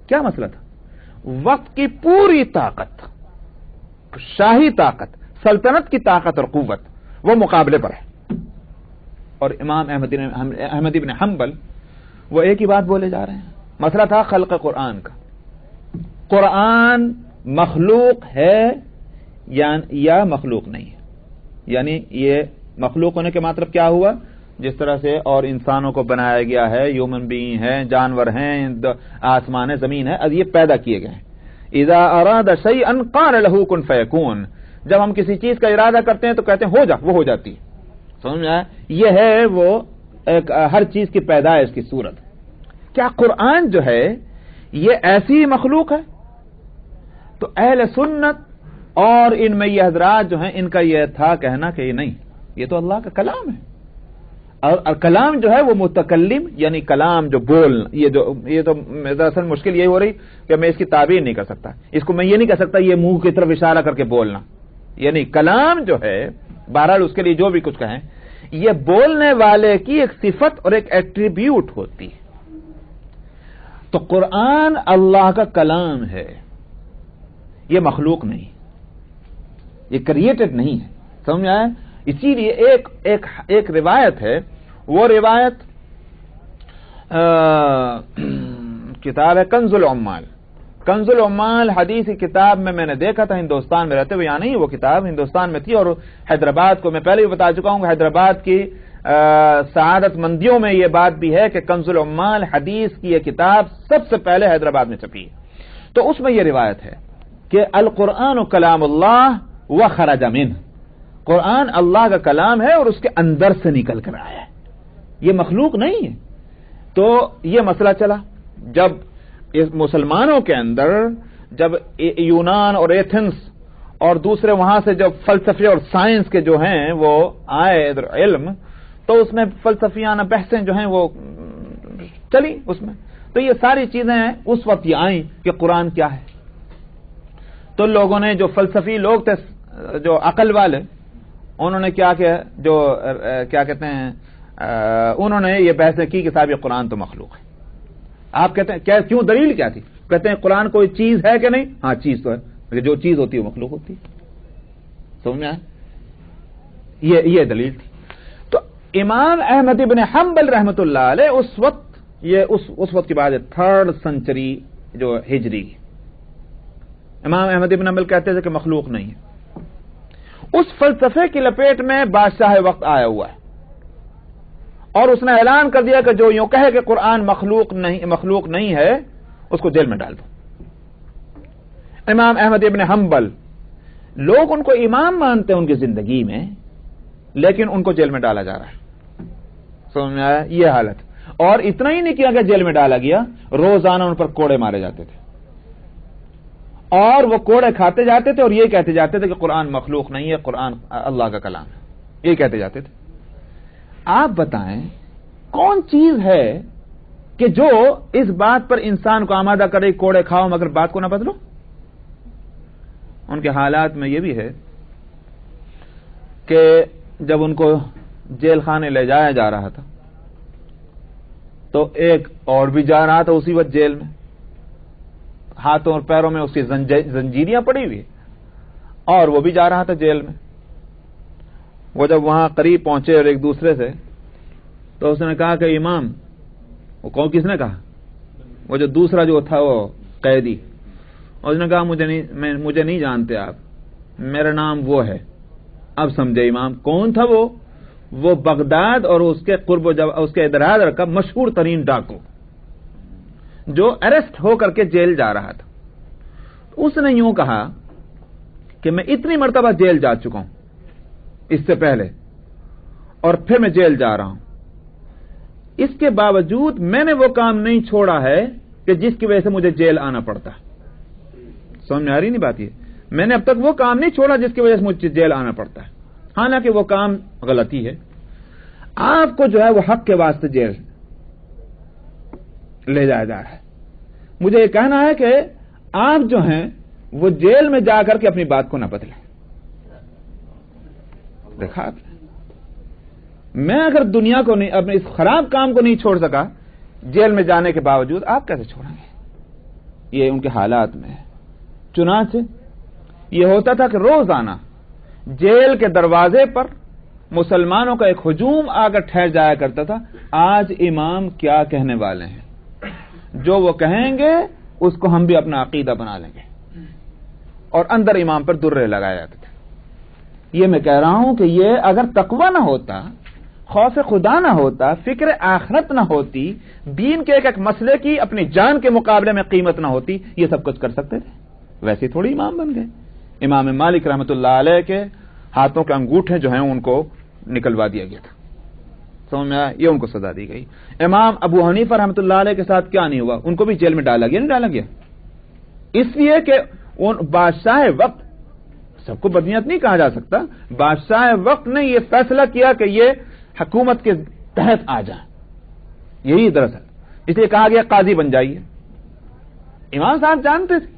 کیا مسئلہ تھا؟ وقت کی پوری طاقت، شاہی طاقت، سلطنت کی طاقت اور قوت وہ مقابلے پر ہے، اور امام احمد ابن حنبل وہ ایک ہی بات بولے جا رہے ہیں۔ مسئلہ تھا خلق قرآن کا، قرآن مخلوق ہے یا مخلوق نہیں ہے، یعنی یہ مخلوق ہونے کے مطلب کیا ہوا؟ جس طرح سے اور انسانوں کو بنایا گیا ہے، ہیومن بینگ ہیں، جانور ہیں، آسمان ہے، زمین ہے، یہ پیدا کیے گئے ہیں۔ اذا اراد شیئا قال له کن فیکون، جب ہم کسی چیز کا ارادہ کرتے ہیں تو کہتے ہیں ہو جا، وہ ہو جاتی ہے۔ سمجھ میں آیا؟ یہ ہے وہ ایک ہر چیز کی پیدائش کی صورت۔ کیا قرآن جو ہے یہ ایسی مخلوق ہے؟ تو اہل سنت اور ان میں یہ حضرات جو ہیں ان کا یہ تھا کہنا کہ یہ نہیں، یہ تو اللہ کا کلام ہے، اور کلام جو ہے وہ متکلم یعنی کلام جو بولنا، یہ تو دراصل مشکل یہی ہو رہی کہ میں اس کی تعبیر نہیں کر سکتا، اس کو میں یہ نہیں کہہ سکتا یہ منہ کی طرف اشارہ کر کے بولنا، یعنی کلام جو ہے بہرحال اس کے لیے جو بھی کچھ کہیں یہ بولنے والے کی ایک صفت اور ایک ایٹریبیوٹ ہوتی ہے۔ تو قرآن اللہ کا کلام ہے، یہ مخلوق نہیں، یہ کریٹڈ نہیں ہے، سمجھ آیا؟ اسی لیے ایک روایت ہے وہ روایت کتاب ہے کنز العمال. کنز العمال حدیث کی کتاب میں نے دیکھا تھا ہندوستان میں رہتے ہوئے. یہاں نہیں، وہ کتاب ہندوستان میں تھی، اور حیدرآباد کو میں پہلے بھی بتا چکا ہوں کہ حیدرآباد کی سعادت مندیوں میں یہ بات بھی ہے کہ کنز العمال حدیث کی یہ کتاب سب سے پہلے حیدرآباد میں چھپی. تو اس میں یہ روایت ہے کہ القرآن کلام اللہ وخرج منہ، قرآن اللہ کا کلام ہے اور اس کے اندر سے نکل کر آیا ہے، یہ مخلوق نہیں ہے. تو یہ مسئلہ چلا جب مسلمانوں کے اندر، جب یونان اور ایتھنس اور دوسرے وہاں سے جب فلسفے اور سائنس کے جو ہیں وہ آئے علم، تو اس میں فلسفیانہ بحثیں جو ہیں وہ چلی اس میں. تو یہ ساری چیزیں اس وقت یہ آئیں کہ قرآن کیا ہے. تو لوگوں نے، جو فلسفی لوگ تھے، جو عقل والے، انہوں نے کیا جو کیا کہتے ہیں، انہوں نے یہ بحثیں کی کہ صاحب یہ قرآن تو مخلوق ہے. آپ کہتے ہیں کیوں، دلیل کیا تھی؟ کہتے ہیں قرآن کوئی چیز ہے کہ نہیں؟ ہاں چیز تو ہے، جو چیز ہوتی ہے وہ مخلوق ہوتی ہے. سمجھ میں آیا؟ یہ دلیل تھی. تو امام احمد ابن حنبل رحمۃ اللہ علیہ اس وقت، یہ اس وقت کی بات ہے 3rd سنچری جو ہجری، امام احمد ابن حنبل کہتے تھے کہ مخلوق نہیں ہے. اس فلسفے کی لپیٹ میں بادشاہ وقت آیا ہوا ہے، اور اس نے اعلان کر دیا کہ جو یوں کہے کہ قرآن مخلوق نہیں ہے اس کو جیل میں ڈال دو. امام احمد ابن حنبل، لوگ ان کو امام مانتے ہیں ان کی زندگی میں، لیکن ان کو جیل میں ڈالا جا رہا ہے. سمجھ میں آیا یہ حالت؟ اور اتنا ہی نہیں کیا کہ جیل میں ڈالا گیا، روزانہ ان پر کوڑے مارے جاتے تھے، اور وہ کوڑے کھاتے جاتے تھے اور یہ کہتے جاتے تھے کہ قرآن مخلوق نہیں ہے، قرآن اللہ کا کلام ہے، یہ کہتے جاتے تھے. آپ بتائیں کون چیز ہے کہ جو اس بات پر انسان کو آمادہ کرے کوڑے کھاؤ مگر بات کو نہ بدلو؟ ان کے حالات میں یہ بھی ہے کہ جب ان کو جیل خانے لے جایا جا رہا تھا تو ایک اور بھی جا رہا تھا اسی وقت جیل میں، ہاتھوں اور پیروں میں اس کی زنجیریاں پڑی ہوئی، اور وہ بھی جا رہا تھا جیل میں. وہ جب وہاں قریب پہنچے اور ایک دوسرے سے، تو اس نے کہا کہ امام، وہ کون، کس نے کہا؟ وہ جو دوسرا جو تھا وہ قیدی، اس نے کہا مجھے نہیں جانتے آپ، میرا نام وہ ہے. اب سمجھے امام کون تھا وہ بغداد اور اس کے قرب و اس کے ادرار کا مشہور ترین ڈاکو جو اریسٹ ہو کر کے جیل جا رہا تھا. اس نے یوں کہا کہ میں اتنی مرتبہ جیل جا چکا ہوں اس سے پہلے، اور پھر میں جیل جا رہا ہوں، اس کے باوجود میں نے وہ کام نہیں چھوڑا ہے کہ جس کی وجہ سے مجھے جیل آنا پڑتا. سمجھ میں آ رہی نہیں بات؟ یہ میں نے اب تک وہ کام نہیں چھوڑا جس کی وجہ سے مجھے جیل آنا پڑتا ہے، حالانکہ وہ کام غلطی ہے. آپ کو جو ہے وہ حق کے واسطے جیل لے جایا جا رہا ہے. مجھے یہ کہنا ہے کہ آپ جو ہیں وہ جیل میں جا کر کے اپنی بات کو نہ بدلیں. دیکھا آپ نے، میں اگر دنیا کو نہیں، اپنے اس خراب کام کو نہیں چھوڑ سکا جیل میں جانے کے باوجود، آپ کیسے چھوڑیں گے؟ یہ ان کے حالات میں ہے. چنانچہ یہ ہوتا تھا کہ روزانہ جیل کے دروازے پر مسلمانوں کا ایک ہجوم آ کر ٹھہر جایا کرتا تھا. آج امام کیا کہنے والے ہیں، جو وہ کہیں گے اس کو ہم بھی اپنا عقیدہ بنا لیں گے، اور اندر امام پر درے لگائے جاتے تھے. یہ میں کہہ رہا ہوں کہ یہ اگر تقوی نہ ہوتا، خوف خدا نہ ہوتا، فکر آخرت نہ ہوتی، دین کے ایک مسئلے کی اپنی جان کے مقابلے میں قیمت نہ ہوتی، یہ سب کچھ کر سکتے تھے. ویسے تھوڑی امام بن گئے. امام مالک رحمۃ اللہ علیہ کے ہاتھوں کے انگوٹھے جو ہیں ان کو نکلوا دیا گیا تھا. سمجھ میں آیا؟ یہ ان کو سزا دی گئی. امام ابو حنیفہ رحمۃ اللہ علیہ کے ساتھ کیا نہیں ہوا؟ ان کو بھی جیل میں ڈالا گیا. نہیں ڈالا گیا اس لیے کہ ان بادشاہ وقت، سب کو بدنیت نہیں کہا جا سکتا، بادشاہ وقت نے یہ فیصلہ کیا کہ یہ حکومت کے تحت آ جائیں. یہی دراصل اس لیے کہا گیا قاضی بن جائیے. امام صاحب جانتے تھے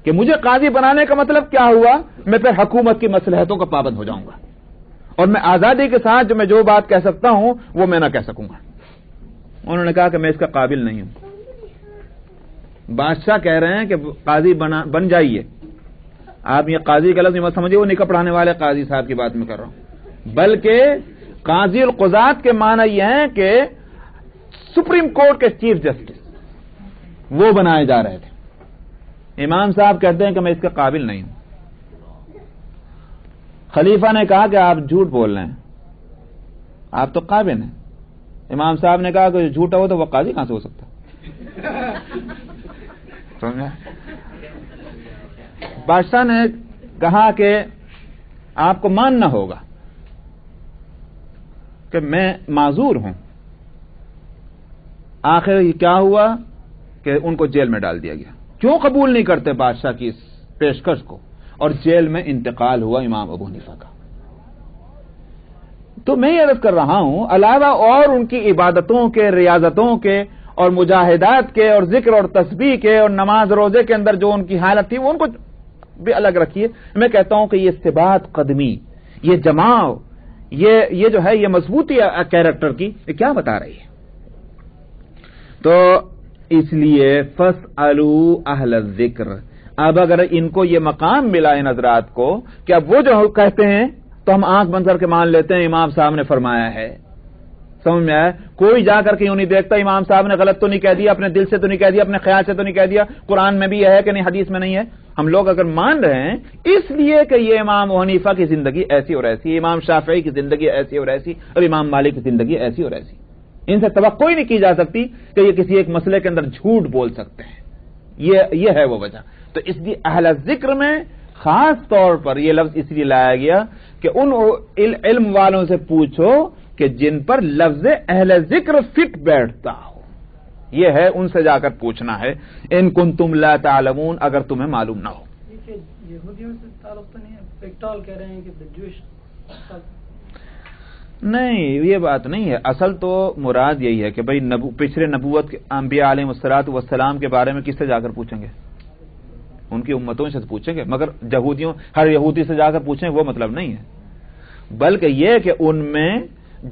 کہ مجھے قاضی بنانے کا مطلب کیا ہوا، میں پھر حکومت کی مصلحتوں کا پابند ہو جاؤں گا، اور میں آزادی کے ساتھ جو بات کہہ سکتا ہوں وہ میں نہ کہہ سکوں گا. انہوں نے کہا کہ میں اس کا قابل نہیں ہوں. بادشاہ کہہ رہے ہیں کہ قاضی بن جائیے. آپ یہ قاضی کا لفظ مت سمجھیے وہ نکاح پڑھانے والے قاضی صاحب کی بات میں کر رہا ہوں، بلکہ قاضی القضات کے معنی یہ ہیں کہ سپریم کورٹ کے چیف جسٹس وہ بنائے جا رہے تھے. امام صاحب کہتے ہیں کہ میں اس کے قابل نہیں ہوں. خلیفہ نے کہا کہ آپ جھوٹ بول رہے ہیں, آپ تو قابل ہیں. امام صاحب نے کہا کہ جھوٹا ہو تو وہ قاضی کہاں سے ہو سکتا. سمجھا؟ بادشاہ نے کہا کہ آپ کو ماننا ہوگا کہ میں معذور ہوں. آخر یہ کیا ہوا کہ ان کو جیل میں ڈال دیا گیا. کیوں قبول نہیں کرتے بادشاہ کی اس پیشکش کو, اور جیل میں انتقال ہوا امام ابو حنیفہ کا. تو میں یہ عرض کر رہا ہوں, علاوہ اور ان کی عبادتوں کے, ریاضتوں کے اور مجاہدات کے اور ذکر اور تسبیح کے اور نماز روزے کے اندر جو ان کی حالت تھی وہ ان کو بھی الگ رکھیے. میں کہتا ہوں کہ یہ ثبات قدمی, یہ جماؤ, یہ جو ہے یہ مضبوطی کیریکٹر کی, یہ کیا بتا رہی ہے. تو اس لیے فاسألوا اہل الذکر. اب اگر ان کو یہ مقام ملا ان حضرات کو کہ اب وہ جو کہتے ہیں تو ہم آنکھ بند کر کے مان لیتے ہیں امام صاحب نے فرمایا ہے. سمجھ میں آیا؟ کوئی جا کر کے یوں نہیں دیکھتا امام صاحب نے غلط تو نہیں کہہ دیا, اپنے دل سے تو نہیں کہہ دیا, اپنے خیال سے تو نہیں کہہ دیا, قرآن میں بھی یہ ہے کہ نہیں, حدیث میں نہیں ہے. ہم لوگ اگر مان رہے ہیں اس لیے کہ یہ امام ابو حنیفہ کی زندگی ایسی اور ایسی, امام شافعی کی زندگی ایسی اور ایسی, اور امام مالک کی زندگی ایسی اور ایسی, ان سے توقع ہی نہیں کی جا سکتی کہ یہ کسی ایک مسئلے کے اندر جھوٹ بول سکتے ہیں. یہ ہے وہ وجہ. تو اس لیے اہل ذکر میں خاص طور پر یہ لفظ اس لیے لایا گیا کہ ان علم والوں سے پوچھو کہ جن پر لفظ اہل ذکر فٹ بیٹھتا ہو. یہ ہے, ان سے جا کر پوچھنا ہے. ان کنتم لا تعلمون, اگر تمہیں معلوم نہ ہو. یہودیوں سے تعلق تو نہیں ہے, پیکٹال کہہ رہے ہیں کہ نہیں, یہ بات نہیں ہے. اصل تو مراد یہی ہے کہ بھئی پچھلے نبوت کے انبیاء علیہ الصلوۃ والسلام کے بارے میں کس سے جا کر پوچھیں گے؟ ان کی امتوں سے پوچھیں گے. مگر ہر یہودی سے جا کر پوچھیں وہ مطلب نہیں ہے, بلکہ یہ کہ ان میں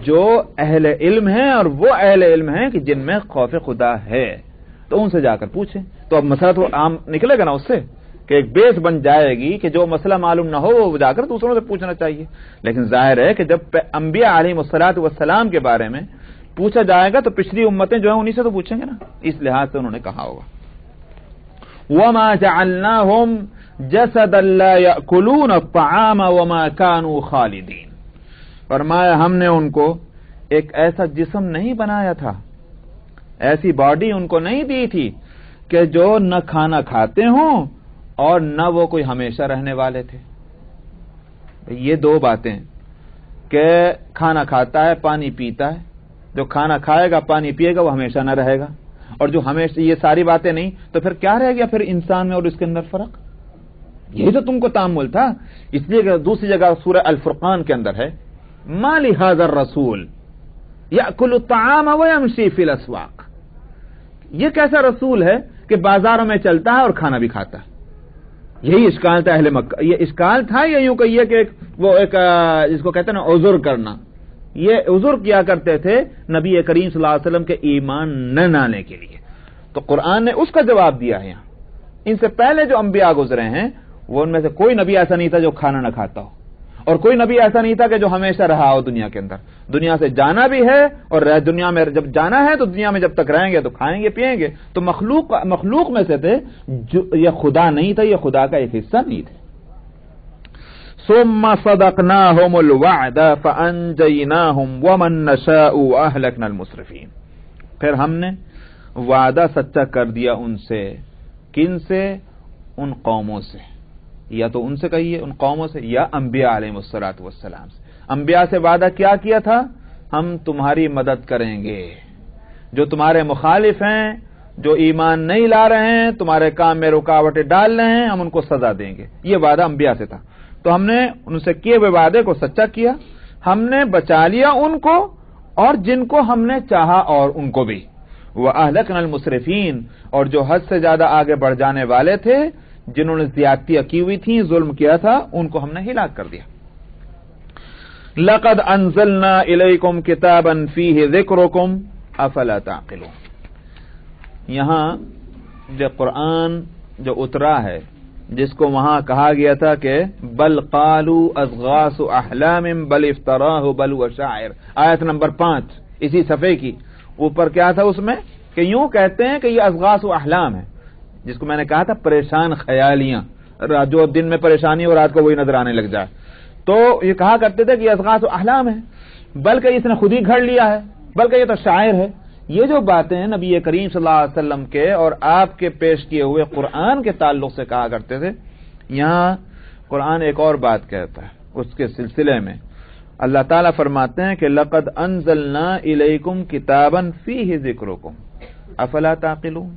جو اہل علم ہیں اور وہ اہل علم ہیں کہ جن میں خوف خدا ہے تو ان سے جا کر پوچھیں. تو اب مسئلہ تو عام نکلے گا نا اس سے, کہ ایک بیس بن جائے گی کہ جو مسئلہ معلوم نہ ہو وہ جا کر دوسروں سے پوچھنا چاہیے. لیکن ظاہر ہے کہ جب انبیاء علیہ الصلوۃ والسلام کے بارے میں پوچھا جائے گا تو پچھلی امتیں جو ہیں انہی سے تو پوچھیں گے نا. اس لحاظ سے انہوں نے کہا ہوگا وَمَا جَعَلْنَاهُمْ جَسَدًا لَا يَأْكُلُونَ الطَّعَامَ وَمَا كَانُوا خَالِدِينَ. فرمایا ہم نے ان کو ایک ایسا جسم نہیں بنایا تھا, ایسی باڈی ان کو نہیں دی تھی کہ جو نہ کھانا کھاتے ہوں اور نہ وہ کوئی ہمیشہ رہنے والے تھے. یہ دو باتیں کہ کھانا کھاتا ہے, پانی پیتا ہے. جو کھانا کھائے گا پانی پیے گا وہ ہمیشہ نہ رہے گا, اور جو ہمیشہ یہ ساری باتیں نہیں تو پھر کیا رہ گیا پھر انسان میں اور اس کے اندر فرق. یہی تو تم کو تامل تھا. اس لیے کہ دوسری جگہ سورہ الفرقان کے اندر ہے ما لهذا الرسول یأکل الطعام ویمشی فی الاسواق. یہ کیسا رسول ہے کہ بازاروں میں چلتا ہے اور کھانا بھی کھاتا ہے. یہی اشکال تھا اہل مکہ. یہ اشکال تھا یا یوں کہیے کہ وہ ایک جس کو کہتے ہیں نا عذر کرنا, یہ عذر کیا کرتے تھے نبی کریم صلی اللہ علیہ وسلم کے ایمان نہ لانے کے لیے. تو قرآن نے اس کا جواب دیا ہے. یہاں ان سے پہلے جو انبیاء گزرے ہیں وہ ان میں سے کوئی نبی ایسا نہیں تھا جو کھانا نہ کھاتا ہو, اور کوئی نبی ایسا نہیں تھا کہ جو ہمیشہ رہا ہو دنیا کے اندر. دنیا سے جانا بھی ہے, اور دنیا میں جب جانا ہے تو دنیا میں جب تک رہیں گے تو کھائیں گے پیئیں گے. تو مخلوق میں سے تھے, یہ خدا نہیں تھا, یہ خدا کا ایک حصہ نہیں تھے. ثم صدقناهم الوعد فانجيناهم ومن نشاء واهلكنا المسرفين. پھر ہم نے وعدہ سچا کر دیا ان سے. کن سے؟ ان قوموں سے, یا تو ان سے کہیے ان قوموں سے, یا انبیاء علیہ الصلوۃ والسلام سے. انبیاء سے وعدہ کیا تھا؟ ہم تمہاری مدد کریں گے. جو تمہارے مخالف ہیں, جو ایمان نہیں لا رہے ہیں, تمہارے کام میں رکاوٹیں ڈال رہے ہیں, ہم ان کو سزا دیں گے. یہ وعدہ انبیاء سے تھا. تو ہم نے ان سے کیے ہوئے وعدے کو سچا کیا, ہم نے بچا لیا ان کو اور جن کو ہم نے چاہا اور ان کو بھی. وَأَهْلَكْنَا الْمُسْرِفِينَ, اور جو حد سے زیادہ آگے بڑھ جانے والے تھے, جنہوں نے زیادتیاں کی ہوئی تھیں, ظلم کیا تھا, ان کو ہم نے ہلاک کر دیا. لَقَدْ أَنزَلْنَا إِلَيْكُمْ كِتَابًا فِيهِ ذِكْرُكُمْ أَفَلَا تَعْقِلُونَ. یہاں جو قرآن جو اترا ہے جس کو وہاں کہا گیا تھا کہ بل قالوا اضغاث احلام بل افتراہ بل هو شاعر، آیت نمبر 5 اسی صفحے کی اوپر کیا تھا اس میں کہ یوں کہتے ہیں کہ یہ اضغاث احلام ہے، جس کو میں نے کہا تھا پریشان خیالیاں، جو دن میں پریشانی اور رات کو وہی نظر آنے لگ جائے، تو یہ کہا کرتے تھے کہ یہ اضغاث احلام ہے، بلکہ اس نے خود ہی گھڑ لیا ہے، بلکہ یہ تو شاعر ہے۔ یہ جو باتیں نبی کریم صلی اللہ علیہ وسلم کے اور آپ کے پیش کیے ہوئے قرآن کے تعلق سے کہا کرتے تھے، یہاں قرآن ایک اور بات کہتا ہے اس کے سلسلے میں۔ اللہ تعالیٰ فرماتے ہیں کہ لقد انزلنا الیکم کتابا فیہ ذکرکم افلا تعقلون،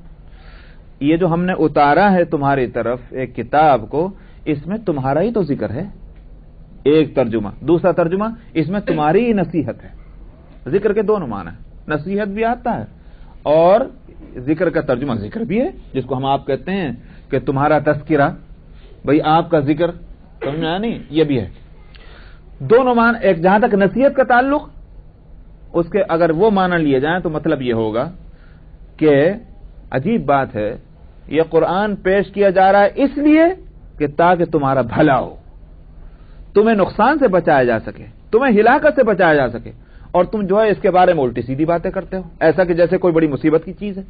یہ جو ہم نے اتارا ہے تمہاری طرف ایک کتاب کو، اس میں تمہارا ہی تو ذکر ہے، ایک ترجمہ۔ دوسرا ترجمہ، اس میں تمہاری ہی نصیحت ہے۔ ذکر کے دونوں معنی ہیں، نصیحت بھی آتا ہے اور ذکر کا ترجمہ ذکر بھی ہے، جس کو ہم آپ کہتے ہیں کہ تمہارا تذکرہ، بھئی آپ کا ذکر، سمجھا نہیں، یہ بھی ہے۔ دونوں معنی، ایک جہاں تک نصیحت کا تعلق، اس کے اگر وہ معنی لیے جائیں تو مطلب یہ ہوگا کہ عجیب بات ہے، یہ قرآن پیش کیا جا رہا ہے اس لیے کہ تاکہ تمہارا بھلا ہو، تمہیں نقصان سے بچایا جا سکے، تمہیں ہلاکت سے بچایا جا سکے، اور تم جو ہے اس کے بارے میں الٹی سیدھی باتیں کرتے ہو، ایسا کہ جیسے کوئی بڑی مصیبت کی چیز ہے۔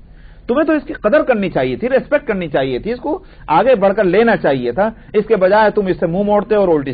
تمہیں تو اس کی قدر کرنی چاہیے تھی، ریسپیکٹ کرنی چاہیے تھی، اس کو آگے بڑھ کر لینا چاہیے تھا، اس کے بجائے تم اس سے منہ موڑتے ہو اور الٹی